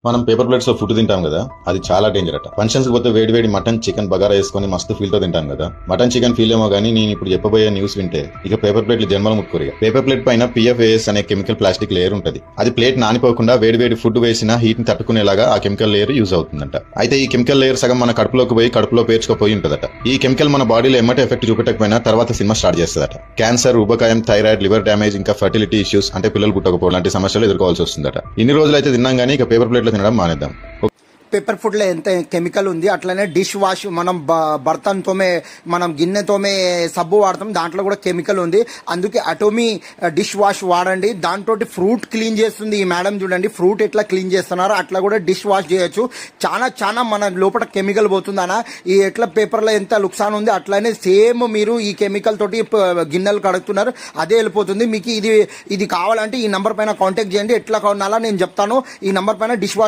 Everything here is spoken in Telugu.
మనం పేపర్ ప్లేట్స్ లో ఫుడ్ తింటాం కదా, అది చాలా డేంజర్ అట. ఫంక్షన్స్ కి పోతే వేడి వేడి మటన్ చికెన్ బగారా వేసుకొని మస్తు ఫీల్ తో తింటాం కదా. మటన్ చికెన్ ఫీల్ ఏమో గానీ నేను ఇప్పుడు చెప్పబోయే న్యూస్ వింటే ఇక పేపర్ ప్లేట్లు జన్మల ముక్కురిగా. పేపర్ ప్లేట్ పైన PFAS అనే కెమికల్ ప్లాస్టిక్ లేయర్ ఉంటది. అది ప్లేట్ నానిపోకుండా వేడి వేడి ఫుడ్ వేసిన హీట్ ని తట్టుకునేలాగా ఆ కెమికల్ లేయర్ యూజ్ అవుతుందంట. అయితే ఈ కెమికల్ లేయర్ సగం మన కడుపులోకి పోయి కడుపులో పేర్చుకుపోయి ఉంటదట. ఈ కెమికల్ మన బాడీలో ఎమ్మటే ఎఫెక్ట్ చూపెట్టకపోయినా తర్వాత సినిమా స్టార్ట్ చేస్తుందట. క్యాన్సర్, ఊబకాయం, థైరాయిడ్, లివర్ డ్యామేజ్, ఇంకా ఫర్టిలిటీ ఇష్యూస్ అంటే పిల్లలు పుట్టకపోవడం లాంటి సమస్యలు ఎదుర్కోవాల్సి వస్తుందట. ఇన్ని రోజులు అయితే తిన్నాం గానీ ఇక పేపర్ ప్లేట్లో తినడం మానేద్దాం. పేపర్ ఫుడ్లో ఎంత కెమికల్ ఉంది, అట్లనే డిష్ వాష్ మనం బర్తన్ తోమే, మనం గిన్నె తోమే సబ్బు వాడతాం, దాంట్లో కూడా కెమికల్ ఉంది. అందుకే అటోమీ డిష్ వాష్ వాడండి. దాంతో ఫ్రూట్ క్లీన్ చేస్తుంది ఈ మేడం. చూడండి ఫ్రూట్ ఎట్లా క్లీన్ చేస్తున్నారు, అట్లా కూడా డిష్ వాష్ చేయొచ్చు. చాలా మన లోపల కెమికల్ పోతుంది అన్న. ఈ ఎట్లా పేపర్లో ఎంత లుక్సాన్ ఉంది, అట్లనే సేమ్ మీరు ఈ కెమికల్ తోటి గిన్నెలు కడుగుతున్నారు, అదే వెళ్ళిపోతుంది. మీకు ఇది కావాలంటే ఈ నంబర్ పైన కాంటాక్ట్ చేయండి. ఎట్లా కొనాలా నేను చెప్తాను. ఈ నంబర్ పైన డిష్ వాష్